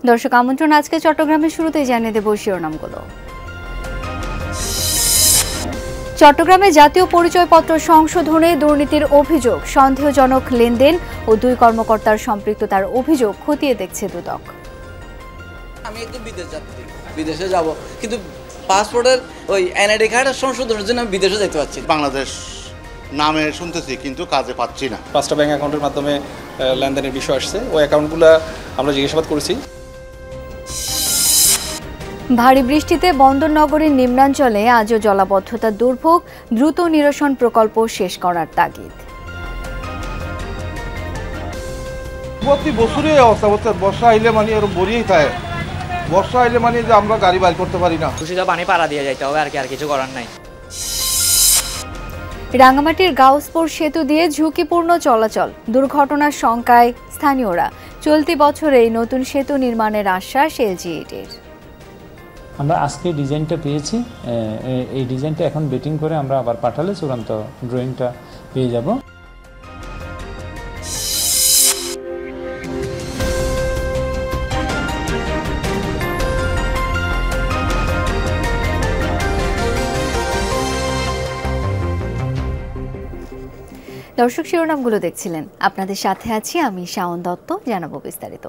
দর্শক আমন্ত্রণ, আজকে চট্টগ্রামের শুরুতেই জানিয়ে দেব শিরোনামগুলো। চট্টগ্রামে জাতীয় পরিচয়পত্র সংশোধনে দুর্নীতির অভিযোগ, সন্দেহজনক লেনদেন ও 2 কর্মকর্তার সম্পৃক্ততার অভিযোগ খতিয়ে দেখছে দুদক। আমি একদম বিদেশ যাত্রী, বিদেশে যাব, কিন্তু পাসপোর্টের ওই এনআইডি কার্ড সংশোধনের জন্য আমি বিদেশে যেতে পারছি। বাংলাদেশ নামে শুনতেছি কিন্তু কাজে পাচ্ছি না। 5টা ব্যাংক অ্যাকাউন্টের মাধ্যমে লেনদেনের বিষয় আসছে, ওই অ্যাকাউন্টগুলো আমরা জিজ্ঞাসাবাদ করেছি। ভারী বৃষ্টিতে বন্দরনগরীর নিম্নাঞ্চলে আজও জলাবদ্ধতার দুর্ভোগ, দ্রুত নিরসন প্রকল্প শেষ করার তাগিদ। প্রতি বছরই এই অবস্থা হচ্ছে, বর্ষা আইলে মানে এরকম বরিয়েই থাকে। বর্ষা আইলে মানে যে আমরা গাড়ি বাইর করতে পারি না, খুশিতে পানি পাড়া দিয়ে যাইতে হবে, আর কিছু করার নাই। রাঙামাটির গাউসপুর সেতু দিয়ে ঝুঁকিপূর্ণ চলাচল, দুর্ঘটনার শঙ্কায় স্থানীয়রা। চলতি বছরেই নতুন সেতু নির্মাণের আশ্বাস এলজিইডির। আমরা আজকে ডিজাইনটা পেয়েছি, এই ডিজাইনটা এখন বেটিং করে আমরা আবার পাঠালে চূড়ান্ত ড্রয়িংটা পেয়ে যাব। দর্শক, শিরোনামগুলো দেখছিলেন, আপনাদের সাথে আছি আমি শাওন দত্ত। জানাবো বিস্তারিত।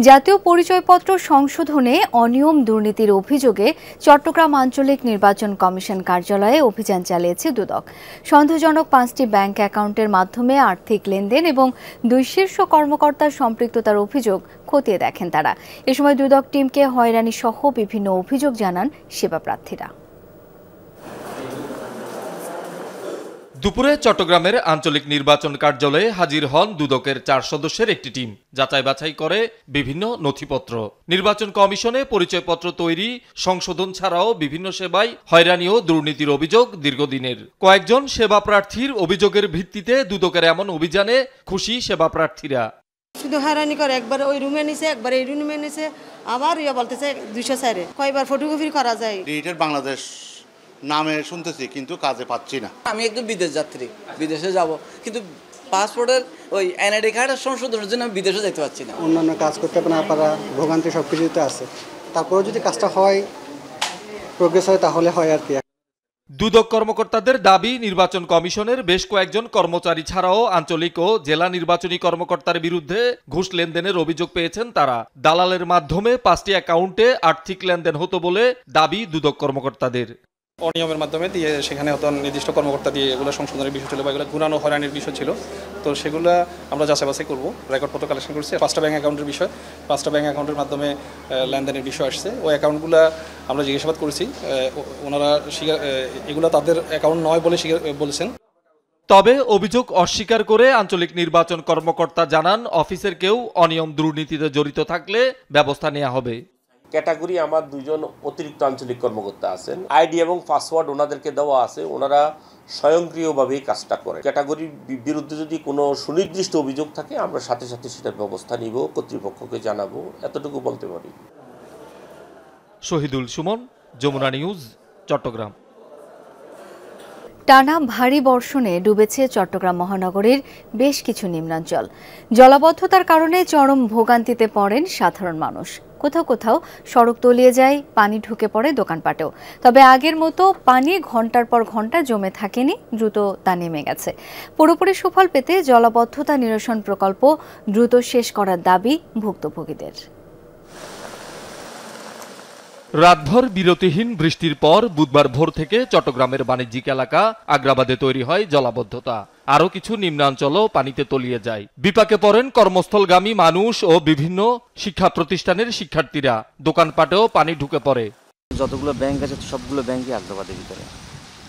জাতীয় পরিচয়পত্র সংশোধনে অনিয়ম দুর্নীতির অভিযোগে চট্টগ্রাম আঞ্চলিক নির্বাচন কমিশন কার্যালয়ে অভিযান চালিয়েছে দুদক। সন্দেহজনক 5টি ব্যাংক অ্যাকাউন্টের মাধ্যমে আর্থিক লেনদেন এবং 2 শীর্ষ কর্মকর্তার সম্পৃক্ততার অভিযোগ খতিয়ে দেখেন তারা। এ সময় দুদক টিমকে হয়রানি সহ বিভিন্ন অভিযোগ জানান সেবা প্রার্থীরা। দুপুরে চট্টগ্রামের আঞ্চলিক নির্বাচন কার্যালয়ে হাজির হন দুদকের 4 সদস্যের একটি টিম। যাচাই বাছাই করে বিভিন্ন নথিপত্র। নির্বাচন কমিশনে পরিচয়পত্র তৈরি, সংশোধন ছাড়াও বিভিন্ন সেবায় হয়রানি ও দুর্নীতির অভিযোগ দীর্ঘদিনের। কয়েকজন সেবা প্রার্থীর অভিযোগের ভিত্তিতে দুদকের এমন অভিযানে খুশি সেবা প্রার্থীরা। শুধু হয়রানি করে, একবার ওই রুমে নিছে, একবার এই রুমে নিছে, আবার বলতেছে 200 সাইরে কয়বার ফটোকপি করা যায়। ডিজিটাল বাংলাদেশ নামে শুনতেছি কিন্তু কাজে পাচ্ছি না। আমি একদম বিদেশ যাত্রী, বিদেশে যাব, কিন্তু পাসপোর্টের ওই এনআইডি কার্ড সংশোধনের জন্য আমি বিদেশে যেতে পারছি না। অন্যান্য কাজ করতে না পারা, ভোগান্তি সব কিছুতে আছে। তারপরে যদি কাজটা হয়, প্রোগ্রেস হয়, তাহলে হয় আর কি। দুদক কর্মকর্তাদের দাবি, নির্বাচন কমিশনের বেশ কয়েকজন কর্মচারী ছাড়াও আঞ্চলিক ও জেলা নির্বাচনী কর্মকর্তার বিরুদ্ধে ঘুষ লেনদেনের অভিযোগ পেয়েছেন তারা। দালালের মাধ্যমে 5টি অ্যাকাউন্টে আর্থিক লেনদেন হতো বলে দাবি দুদক কর্মকর্তাদের। অনিয়মের মাধ্যমে দিয়ে সেখানে হয়তো নির্দিষ্ট কর্মকর্তা দিয়ে এগুলো সংশোধনের বিষয় ছিল বা এগুলো ঘুরানো হয়রানির বিষয় ছিল, তো সেগুলো আমরা যাচাই বাছাই করবো। রেকর্ডপত্র কালেকশন করছি। 5টা ব্যাংক অ্যাকাউন্টের বিষয়, 5টা ব্যাংক অ্যাকাউন্টের মাধ্যমে লেনদেনের বিষয় আসছে, ওই অ্যাকাউন্টগুলো আমরা জিজ্ঞাসাবাদ করেছি। ওনারা এগুলো তাদের অ্যাকাউন্ট নয় বলে বলেছেন। তবে অভিযোগ অস্বীকার করে আঞ্চলিক নির্বাচন কর্মকর্তা জানান, অফিসের কেউ অনিয়ম দুর্নীতিতে জড়িত থাকলে ব্যবস্থা নেওয়া হবে। ক্যাটাগরি আমার 2 জন অতিরিক্ত আঞ্চলিক কর্মকর্তা আছেন, আইডি এবং পাসওয়ার্ড ওনাদেরকে দেওয়া আছে, ওনারা স্বয়ংক্রিয়ভাবেই কাজটা করে। ক্যাটাগরির বিরুদ্ধে যদি কোনো সুনির্দিষ্ট অভিযোগ থাকে আমরা সাথে সাথে সেটার ব্যবস্থা নিব, কর্তৃপক্ষকে জানাবো, এতটুকু বলতে পারি। শহীদুল সুমন, যমুনা নিউজ, চট্টগ্রাম। টানা ভারী বর্ষণে ডুবেছে চট্টগ্রাম মহানগরীর বেশ কিছু নিম্নাঞ্চল। জলাবদ্ধতার কারণে চরম ভোগান্তিতে পড়েন সাধারণ মানুষ। কোথাও কোথাও সড়ক তলিয়ে যায়, পানি ঢুকে পড়ে দোকানপাটেও। তবে আগের মতো পানি ঘন্টার পর ঘন্টা জমে থাকেনি, দ্রুত তা নেমে গেছে। পুরোপুরি সুফল পেতে জলাবদ্ধতা নিরসন প্রকল্প দ্রুত শেষ করার দাবি ভুক্তভোগীদের। রাতভর বিরতিহীন বৃষ্টির পর বুধবার ভোর থেকে চট্টগ্রামের বাণিজ্যিক এলাকা আগ্রাবাদে তৈরি হয় জলাবদ্ধতা। আরও কিছু নিম্নাঞ্চলও পানিতে তলিয়ে যায়। বিপাকে পড়েন কর্মস্থলগামী মানুষ ও বিভিন্ন শিক্ষা প্রতিষ্ঠানের শিক্ষার্থীরা। দোকানপাটেও পানি ঢুকে পড়ে। যতগুলো ব্যাংক আছে সবগুলো ব্যাংকই আগ্রাবাদের ভিতরে,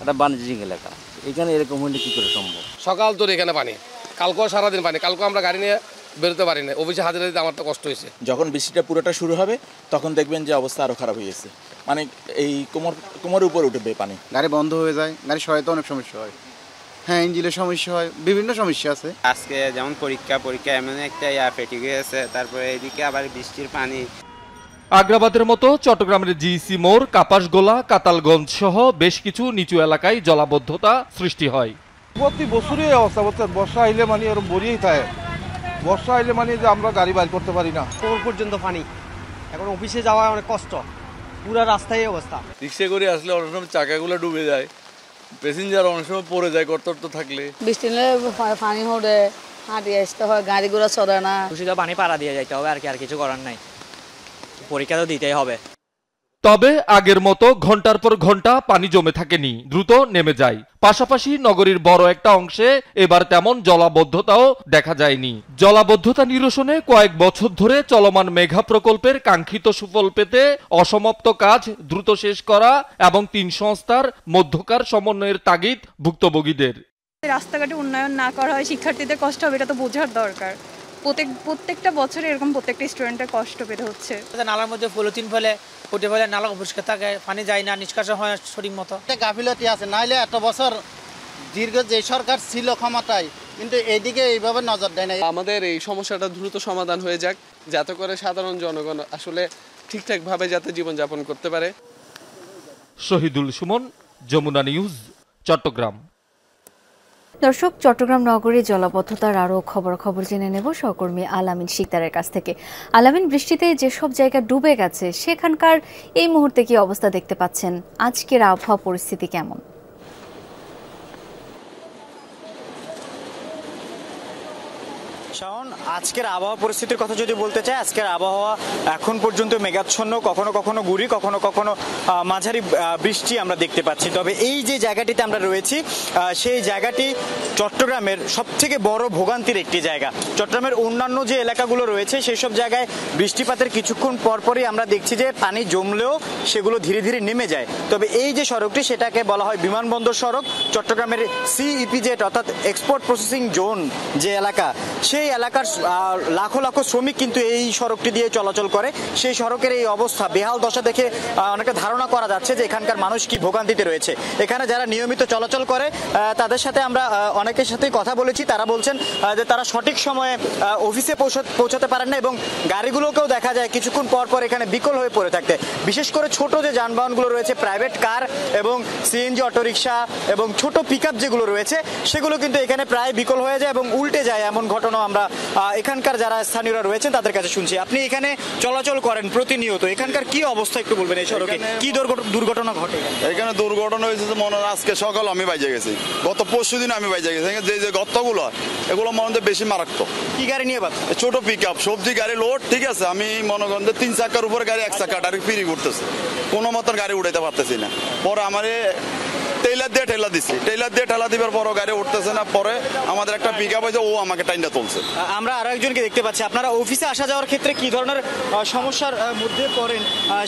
একটা বাণিজ্যিক এলাকা, এখানে এরকম হলে কি করে সম্ভব? সকাল তোর এখানে পানি, কালকেও সারাদিন পানি, কালকেও আমরা গাড়ি নিয়ে বেরোতে পারি না, অফিসে হাজিরা দিতে আমার তো কষ্ট হয়েছে। যখন বৃষ্টিটা পুরোটা শুরু হবে তখন দেখবেন যে অবস্থা আরও খারাপ হয়ে গেছে, মানে এই কোমরের উপর উঠবে পানি, গাড়ি বন্ধ হয়ে যায়, গাড়ি সহায়তা অনেক সমস্যা হয়, হ্যাঁ ইঞ্জিনের সমস্যা হয়, বিভিন্ন সমস্যা আছে। আজকে যেমন পরীক্ষা এমন একটা ফেটে গিয়েছে, তারপরে এদিকে আবার বৃষ্টির পানি। আগ্রাবাদের মতো চট্টগ্রামের জিসি মোড়, কাপাসগোলা, কাতালগঞ্জ সহ বেশ কিছু নিচু এলাকায় জলাবদ্ধতা সৃষ্টি হয়। প্রতি বছরই এই অবস্থা হচ্ছে, বর্ষা আইলে মানে এরকম বরিয়েই থাকে। বর্ষা আইলে মানে যে আমরা গাড়ি বাইর করতে পারি না। কোমর পর্যন্ত পানি, এখন অফিসে যাওয়া অনেক কষ্ট, পুরো রাস্তায় এই অবস্থা। রিক্সা করে আসলে অনেক সময় চাকাগুলো ডুবে যায়, প্যাসেঞ্জার অনেক সময় পড়ে যায় গর্ত থাকলে। বৃষ্টি হলে পানি হলে হাঁটিয়ে আসতে হয়, গাড়িগুলো চলে না। দূষিত পানি পাড়া দিয়ে যাইতে হবে আর কিছু করার নাই, পরীক্ষা তো দিতেই হবে। তবে আগের মতো ঘন্টার পর ঘন্টা পানি জমে থাকেনি, দ্রুত নেমে যায়। পাশাপাশি নগরীর বড় একটা অংশে এবার তেমন জলাবদ্ধতাও দেখা যায়নি। জলাবদ্ধতা নিরসনে কয়েক বছর ধরে চলমান মেঘা প্রকল্পের কাঙ্ক্ষিত সুফল পেতে অসমাপ্ত কাজ দ্রুত শেষ করা এবং ৩ সংস্থার মধ্যকার সমন্বয়ের তাগিদ ভুক্তভোগীদের। রাস্তাঘাটে উন্নয়ন না করা হয়, শিক্ষার্থীদের কষ্ট হবে, এটা তো বোঝার দরকার। প্রত্যেকটা বছরে এরকম প্রত্যেকটা স্টুডেন্টের কষ্ট পেতে হচ্ছে। নালার মধ্যে পলিথিন ফেলে ফুটে ফেলে, নালা অপরিষ্কার থাকে, পানি যায় না, নিষ্কাশন হয় সঠিক মতো। গাফিলতি আছে, নাইলে এত বছর দীর্ঘ যে সরকার ছিল ক্ষমতায়, কিন্তু এইদিকে এইভাবে নজর দেয় না। আমাদের এই সমস্যাটা দ্রুত সমাধান হয়ে যাক, যাতে করে সাধারণ জনগণ আসলে ঠিকঠাকভাবে যাতে জীবনযাপন করতে পারে। শহীদুল সুমন, যমুনা নিউজ, চট্টগ্রাম। দর্শক, চট্টগ্রাম নগরী জলাবদ্ধতার আরও খবর জেনে নেব সহকর্মী আলামিন শিকদারের কাছ থেকে। আলামিন, বৃষ্টিতে যেসব জায়গা ডুবে গেছে সেখানকার এই মুহূর্তে কি অবস্থা দেখতে পাচ্ছেন? আজকের আবহাওয়া পরিস্থিতি কেমন? শাওন, আজকের আবহাওয়া পরিস্থিতির কথা যদি বলতে চাই, আজকের আবহাওয়া এখন পর্যন্ত মেঘাচ্ছন্ন, কখনো কখনো গুড়ি, কখনো কখনো মাঝারি বৃষ্টি আমরা দেখতে পাচ্ছি। তবে এই যে জায়গাটিতে আমরা রয়েছি, সেই জায়গাটি চট্টগ্রামের সবথেকে বড় ভোগান্তির একটি জায়গা। চট্টগ্রামের অন্যান্য যে এলাকাগুলো রয়েছে সেই সব জায়গায় বৃষ্টিপাতের কিছুক্ষণ পরপরই আমরা দেখছি যে পানি জমলেও সেগুলো ধীরে ধীরে নেমে যায়। তবে এই যে সড়কটি, সেটাকে বলা হয় বিমানবন্দর সড়ক। চট্টগ্রামের CEPZ অর্থাৎ এক্সপোর্ট প্রসেসিং জোন যে এলাকা, সেই এলাকার লাখো লাখো শ্রমিক কিন্তু এই সড়কটি দিয়ে চলাচল করে। সেই সড়কের এই অবস্থা, বেহাল দশা দেখে অনেকটা ধারণা করা যাচ্ছে যে এখানকার মানুষ কি ভোগান্তিতে রয়েছে। এখানে যারা নিয়মিত চলাচল করে তাদের সাথে আমরা অনেকের সাথেই কথা বলেছি। তারা বলছেন যে তারা সঠিক সময়ে অফিসে পৌঁছাতে পারেন না এবং গাড়িগুলোকেও দেখা যায় কিছুক্ষণ পর পর এখানে বিকল হয়ে পড়ে থাকতে। বিশেষ করে ছোট যে যানবাহনগুলো রয়েছে, প্রাইভেট কার এবং CNG অটোরিকশা এবং ছোট পিকআপ যেগুলো রয়েছে, সেগুলো কিন্তু এখানে প্রায় বিকল হয়ে যায় এবং উল্টে যায়, এমন ঘটনা আমরা এখানকার যারা স্থানীয়রা রয়েছেন তাদের কাছে শুনছি। আপনি এখানে চলাচল করেন প্রতিনিয়ত, এখানকার কি অবস্থা একটু বলবেন? এই সড়কে কি দুর্ঘটনা ঘটে? এখানে দুর্ঘটনা হয়েছে যে মনে হয় আজকে সকাল আমি বাইজে গেছি, গত পরশু দিন আমি বাইজে গেছি। যে গর্তগুলো, এগুলো মনে হয় বেশি মারাত্মক। কি গাড়ি নিয়ে পাচ্ছি? ছোট পিকআপ, সবজি গাড়ি লোড, ঠিক আছে। আমি মনে করেন 3 চাকার উপরে গাড়ি, 1 চাকা ডাইরেক্ট ফিরি করতেছে, কোনো মতন গাড়ি উঠাইতে পারতেছি না। পরে আমার টেইলার দিয়ে ঠেলা দিবার পরও গাড়ি উঠতেছে না। পরে আমাদের একটা পিকআপ হয়েছে, ও আমাকে টাইনটা তুলছে। আমরা আরো একজনকে দেখতে পাচ্ছি। আপনারা অফিসে আসা যাওয়ার ক্ষেত্রে কি ধরনের সমস্যার মধ্যে পড়েন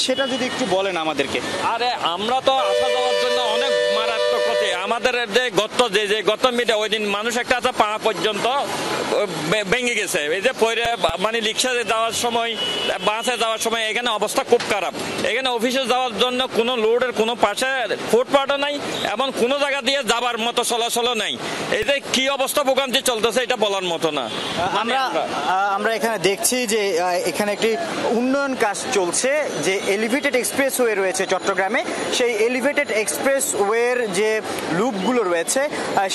সেটা যদি একটু বলেন আমাদেরকে। আরে আমরা তো আসা যাওয়ার জন্য অনেক মারাত্মক ক্ষতি। আমাদের যে গত মিটে ওই দিন মানুষ একটা আছে পা পর্যন্ত ভেঙে গেছে। এই যে পরে মানে রিক্সা যাওয়ার সময়, বাসে যাওয়ার সময় এখানে অবস্থা খুব খারাপ। এখানে অফিসে যাওয়ার জন্য কোনো লোডের কোনো পাশে ফুটপাথও নাই এবং কোনো জায়গা দিয়ে যাবার মতো চলাচলও নাই। এই যে কি অবস্থা ভোগান্তি চলতেছে এটা বলার মতো না। আমরা এখানে দেখছি যে এখানে একটি উন্নয়ন কাজ চলছে, যে এলিভেটেড এক্সপ্রেসওয়ে রয়েছে চট্টগ্রামে। সেই এলিভেটেড এক্সপ্রেসওয়ের যে লুপগুলো রয়েছে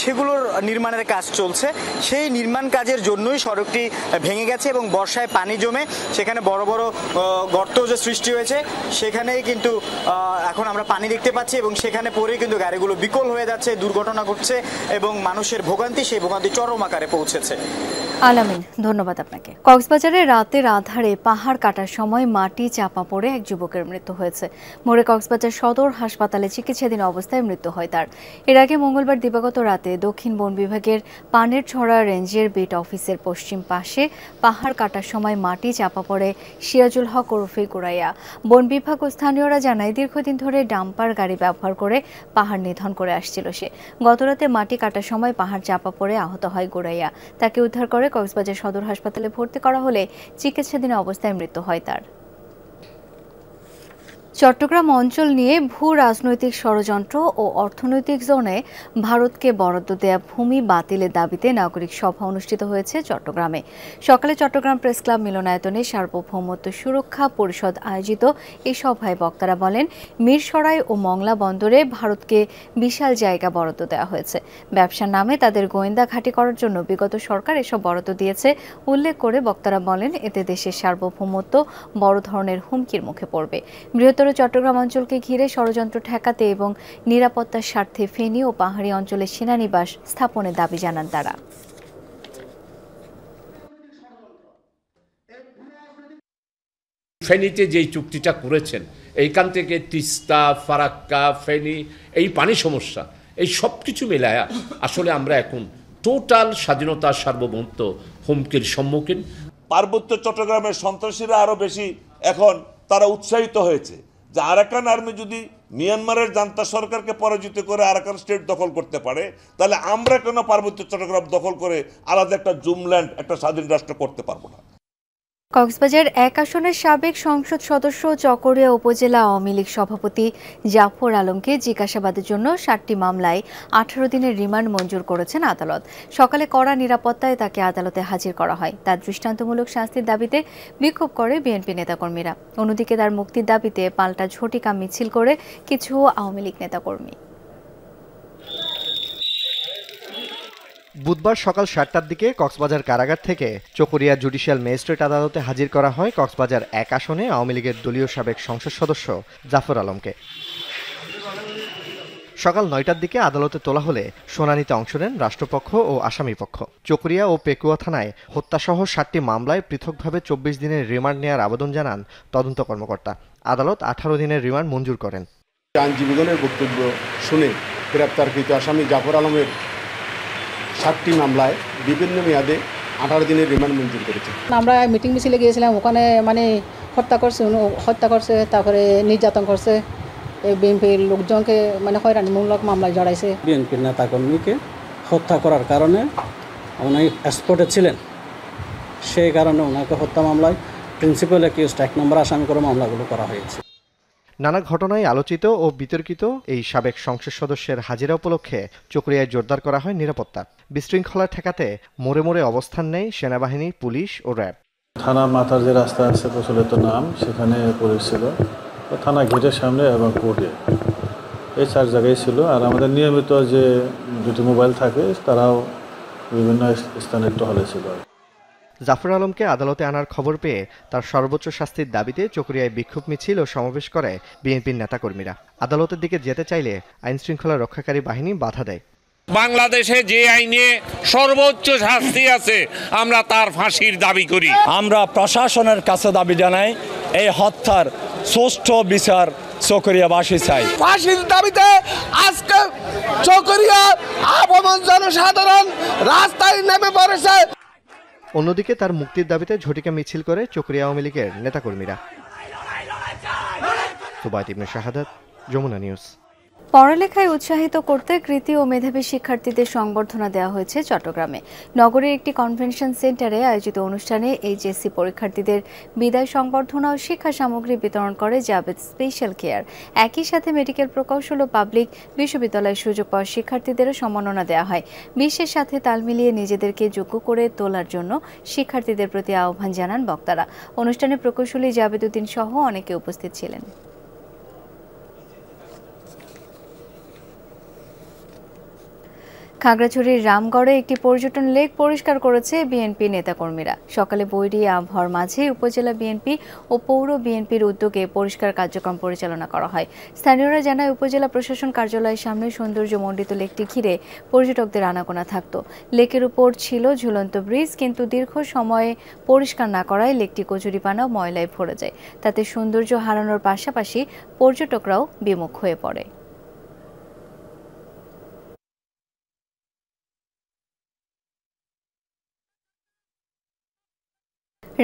সেগুলোর নির্মাণের কাজ চলছে। সেই নির্মাণ কাজের জন্যই সড়কটি ভেঙে গেছে এবং বর্ষায় পানি জমে সেখানে বড় বড় গর্ত যে সৃষ্টি হয়েছে, সেখানেই কিন্তু এখন আমরা পানি দেখতে পাচ্ছি এবং সেখানে পরে কিন্তু গাড়িগুলো বিকল হয়ে যাচ্ছে, দুর্ঘটনা ঘটছে এবং মানুষের ভোগান্তি, সেই ভোগান্তি চরম আকারে পৌঁছেছে। আলামিন, ধন্যবাদ আপনাকে। কক্সবাজারে রাতের আধারে পাহাড় কাটার সময় মাটি চাপা পড়ে এক যুবকের মৃত্যু হয়েছে। মোরে কক্সবাজার সদর হাসপাতালে চিকিৎসাধীন অবস্থায় মৃত্যু হয় তার। এর আগে মঙ্গলবার দিবাগত রাতে দক্ষিণ বন বিভাগের পানের ছড়া রেঞ্জের বিট অফিসের পশ্চিম পাশে পাহাড় কাটার সময় মাটি চাপা পড়ে সিরাজুল হক ওরফে গুড়াইয়া। বন বিভাগ ও স্থানীয়রা জানায়, দীর্ঘদিন ধরে ডাম্পার গাড়ি ব্যবহার করে পাহাড় নিধন করে আসছিল সে। গতরাতে মাটি কাটার সময় পাহাড় চাপা পড়ে আহত হয় গুড়াইয়া। তাকে উদ্ধার করে কক্সবাজার সদর হাসপাতালে ভর্তি করা হলে চিকিৎসাধীন অবস্থায় মৃত্যু হয় তার। চট্টগ্রাম অঞ্চল নিয়ে ভূ রাজনৈতিক ষড়যন্ত্র ও অর্থনৈতিক জোনে ভারতকে বরাদ্দ দেয়া ভূমি বাতিলের দাবিতে নাগরিক সভা অনুষ্ঠিত হয়েছে চট্টগ্রামে। সকালে চট্টগ্রাম প্রেস ক্লাব মিলনায়তনে সার্বভৌমত্ব সুরক্ষা পরিষদ আয়োজিত এই সভায় বক্তারা বলেন, মিরসরাই ও মংলা বন্দরে ভারতকে বিশাল জায়গা বরাদ্দ দেওয়া হয়েছে। ব্যবসার নামে তাদের গোয়েন্দা ঘাঁটি করার জন্য বিগত সরকার এসব বরাদ্দ দিয়েছে উল্লেখ করে বক্তারা বলেন, এতে দেশের সার্বভৌমত্ব বড় ধরনের হুমকির মুখে পড়বে। বৃহত্তর চট্টগ্রাম অঞ্চলকে ঘিরে ষড়যন্ত্র ঠেকাতে এবং নিরাপত্তার স্বার্থে ফেনী ও পাহাড়ি অঞ্চলে সেনানিবাস স্থাপনের দাবি জানান তারা। ফেনীতে যেই চুক্তিটা করেছেন, এইখান থেকে তিস্তা, ফারাক্কা, ফেনী, এই পানি সমস্যা, এই সব কিছু মেলায়া আসলে আমরা এখন টোটাল স্বাধীনতা সার্বভৌমত্ব হুমকির সম্মুখীন। পার্বত্য চট্টগ্রামের সন্ত্রাসীরা আরো বেশি এখন তারা উৎসাহিত হয়েছে যে আরাকান আর্মি যদি মিয়ানমারের জান্তা সরকারকে পরাজিত করে আরাকান স্টেট দখল করতে পারে, তাহলে আমরা কেন পার্বত্য চট্টগ্রাম দখল করে আলাদা একটা জুমল্যান্ড, একটা স্বাধীন রাষ্ট্র করতে পারবো না। কক্সবাজার 1 আসনের সাবেক সংসদ সদস্য চকরিয়া উপজেলা আওয়ামী লীগ সভাপতি জাফর আলমকে জিজ্ঞাসাবাদের জন্য 7টি মামলায় 18 দিনের রিমান্ড মঞ্জুর করেছেন আদালত। সকালে কড়া নিরাপত্তায় তাকে আদালতে হাজির করা হয়। তার দৃষ্টান্তমূলক শাস্তির দাবিতে বিক্ষোভ করে বিএনপি নেতাকর্মীরা। অন্যদিকে তার মুক্তির দাবিতে পাল্টা ঝটিকা মিছিল করে কিছু আওয়ামী লীগ নেতাকর্মী। বুধবার সকাল 7টার দিকে কক্সবাজার কারাগার থেকে চকরিয়া জুডিশিয়াল ম্যাজিস্ট্রেট আদালতে হাজির করা হয় কক্সবাজার 1 আসনে আওয়ামী লীগের দলীয় সাবেক সংসদ সদস্য জাফর আলমকে। সকাল 9টার দিকে আদালতে তোলা হলে শুনানিতে অংশ নেন রাষ্ট্রপক্ষ ও আসামি পক্ষ। চকরিয়া ও পেকুয়া থানায় হত্যাসহ 7টি মামলায় পৃথকভাবে 24 দিনের রিমান্ড নেওয়ার আবেদন জানান তদন্ত কর্মকর্তা। আদালত 18 দিনের রিমান্ড মঞ্জুর করেন। আইনজীবীগণের বক্তব্য শুনে গ্রেপ্তারকৃত আসামি জাফর আলমের 7টি মামলায় বিভিন্ন মেয়াদে 18 দিনের রিমান্ড মঞ্জুর করেছে। আমরা মিটিং মিছিলে গিয়েছিলাম, ওখানে মানে হত্যা করছে, তারপরে নির্যাতন করছে, এই বিএনপির লোকজনকে মানে হয়রানিমূলক মামলায় জড়াইছে। বিএনপির নেতাকর্মীকে হত্যা করার কারণে উনি স্পটে ছিলেন, সেই কারণে ওনাকে হত্যা মামলায় প্রিন্সিপাল অ্যাকিউজড 1 নম্বর আসামি করে মামলাগুলো করা হয়েছে। নানা ঘটনায় আলোচিত ও বিতর্কিত এই সাবেক সংসদ সদস্যের হাজিরা উপলক্ষে চকরিয়ায় জোরদার করা হয় নিরাপত্তা। বিশৃঙ্খলা ঠেকাতে মোড়ে মোড়ে অবস্থান নেয় সেনাবাহিনী, পুলিশ ও র্যাব। থানার মাথার যে রাস্তা আছে প্রচলিত নাম, সেখানে পুলিশ ছিল, থানা গেটের সামনে এবং কোর্টে, এই 4 জায়গায় ছিল। আর আমাদের নিয়মিত যে 2টি মোবাইল থাকে তারাও বিভিন্ন স্থানে টহলে ছিল। জাফর আলমকে আদালতে আনার খবর পেয়ে তার সর্বোচ্চ শাস্তির দাবিতে চকরিয়ায় বিক্ষোভ মিছিল ও সমাবেশ করে বিএনপির নেতাকর্মীরা। আদালতের দিকে যেতে চাইলে আইনশৃঙ্খলা রক্ষাকারী বাহিনী বাধা দেয়। বাংলাদেশে যে আইনে সর্বোচ্চ শাস্তি আছে, আমরা তার ফাঁসির দাবি করি। আমরা প্রশাসনের কাছে দাবি জানাই, এই হত্যার সুষ্ঠু বিচার চকরিয়াবাসী চাই। ফাঁসির দাবিতে আজকে চকরিয়া আপামর জনসাধারণ রাস্তায় নেমে পড়েছে। অন্যদিকে তার মুক্তির দাবিতে ঝটিকা মিছিল করে চকরিয়া আওয়ামী লীগের নেতাকর্মীরা। সুবাইত ইবনে শাহাদাত, যমুনা নিউজ। পড়ালেখায় উৎসাহিত করতে কৃতি ও মেধাবী শিক্ষার্থীদের সংবর্ধনা দেওয়া হয়েছে চট্টগ্রামে। নগরের একটি কনভেনশন সেন্টারে আয়োজিত অনুষ্ঠানে এইচএসসি পরীক্ষার্থীদের বিদায় সংবর্ধনা ও শিক্ষা সামগ্রী বিতরণ করে জাবেদ স্পেশাল কেয়ার। একই সাথে মেডিকেল প্রকৌশল ও পাবলিক বিশ্ববিদ্যালয়ের সুযোগ পাওয়া শিক্ষার্থীদেরও সম্মাননা দেওয়া হয়। বিশ্বের সাথে তাল মিলিয়ে নিজেদেরকে যোগ্য করে তোলার জন্য শিক্ষার্থীদের প্রতি আহ্বান জানান বক্তারা। অনুষ্ঠানে প্রকৌশলী জাবেদ উদ্দিন সহ অনেকে উপস্থিত ছিলেন। খাগড়াছড়ির রামগড়ে একটি পর্যটন লেক পরিষ্কার করেছে বিএনপি নেতাকর্মীরা। সকালে বৈরী আবহাওয়ার মাঝে উপজেলা বিএনপি ও পৌর বিএনপির উদ্যোগে পরিষ্কার কার্যক্রম পরিচালনা করা হয়। স্থানীয়রা জানায়, উপজেলা প্রশাসন কার্যালয়ের সামনে সৌন্দর্যমণ্ডিত লেকটি ঘিরে পর্যটকদের আনাগোনা থাকত। লেকের উপর ছিল ঝুলন্ত ব্রিজ, কিন্তু দীর্ঘ সময়ে পরিষ্কার না করায় লেকটি কচুরিপানা ও ময়লায় ভরে যায়। তাতে সৌন্দর্য হারানোর পাশাপাশি পর্যটকরাও বিমুখ হয়ে পড়ে।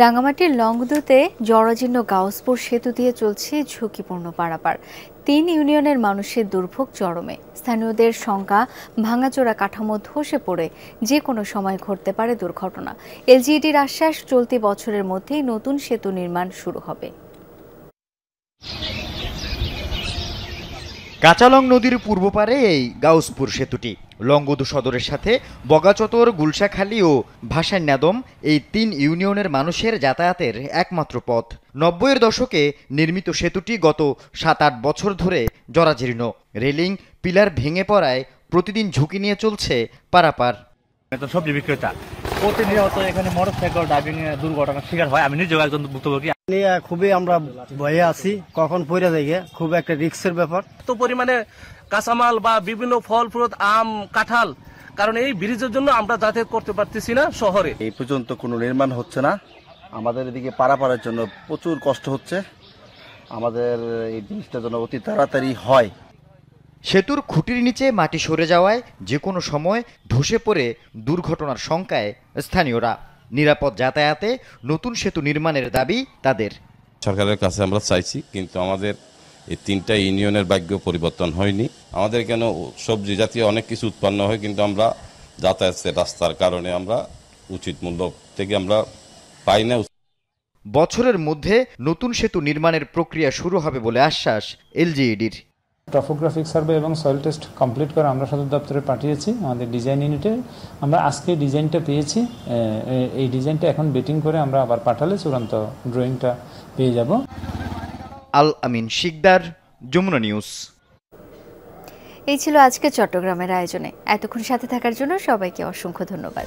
রাঙামাটির লংদুতে জরাজীর্ণ গাউসপুর সেতু দিয়ে চলছে ঝুঁকিপূর্ণ পারাপার। 3 ইউনিয়নের মানুষের দুর্ভোগ চরমে। স্থানীয়দের শঙ্কা, ভাঙাচোরা কাঠামো ধসে পড়ে যে কোনো সময় ঘটতে পারে দুর্ঘটনা। এলজিইডির আশ্বাস, চলতি বছরের মধ্যেই নতুন সেতু নির্মাণ শুরু হবে। কাঁচালং নদীর পূর্ব পারে এই গাউসপুর সেতুটি লংগদু সদরের সাথে বগাচতর, গুলশাখালী ও ভাসান্যাদম এই 3 ইউনিয়নের মানুষের যাতায়াতের একমাত্র পথ। 90-এর দশকে নির্মিত সেতুটি গত 7-8 বছর ধরে জরাজীর্ণ। রেলিং, পিলার ভেঙে পড়ায় প্রতিদিন ঝুঁকি নিয়ে চলছে পারাপার। সবজি বিক্রেতা প্রতিনিয়ত এখানে মোটরসাইকেল ড্রাইভিং দুর্ঘটনার শিকার হয়। আমি নিজেও একজন ভুক্তভোগী। খুবই আমরা ভয়ে আছি, কখন পড়ে যাই, খুব একটা রিস্কের ব্যাপার। এত পরিমাণে কাঁচামাল বা বিভিন্ন ফল ফ্রুট, আম, কাঁঠাল, কারণ এই ব্রিজের জন্য আমরা যাতায়াত করতে পারতেছি না শহরে। এই পর্যন্ত কোনো নির্মাণ হচ্ছে না, আমাদের এদিকে পারাপারের জন্য প্রচুর কষ্ট হচ্ছে। আমাদের এই ব্রিজটা যেন অতি তাড়াতাড়ি হয়। সেতুর খুঁটির নিচে মাটি সরে যাওয়ায় যে কোনো সময় ধসে পড়ে দুর্ঘটনার শঙ্কায় স্থানীয়রা। নিরাপদ যাতায়াতে নতুন সেতু নির্মাণের দাবি তাদের। সরকারের কাছে আমরা চাইছি, কিন্তু আমাদের এই 3টা ইউনিয়নের ভাগ্য পরিবর্তন হয়নি। আমাদের কেন সবজি জাতীয় অনেক কিছু উৎপন্ন হয়, কিন্তু আমরা যাতায়াতের রাস্তার কারণে আমরা উচিত মূল্য থেকে আমরা পাই না। বছরের মধ্যে নতুন সেতু নির্মাণের প্রক্রিয়া শুরু হবে বলে আশ্বাস এলজিইডির। টপোগ্রাফিক সার্ভে এবং সয়েল টেস্ট কমপ্লিট করে আমরা সদর দপ্তরে পাঠিয়েছি আমাদের ডিজাইন ইউনিটে। আমরা আজকে ডিজাইনটা পেয়েছি, এই ডিজাইনটা এখন বেটিং করে আমরা আবার পাঠালে চূড়ান্ত ড্রয়িংটা পেয়ে যাব। আল আমিন শিকদার, যমুনা নিউজ। এই ছিল আজকে চট্টগ্রামের আয়োজনে। এতক্ষণ সাথে থাকার জন্য সবাইকে অসংখ্য ধন্যবাদ।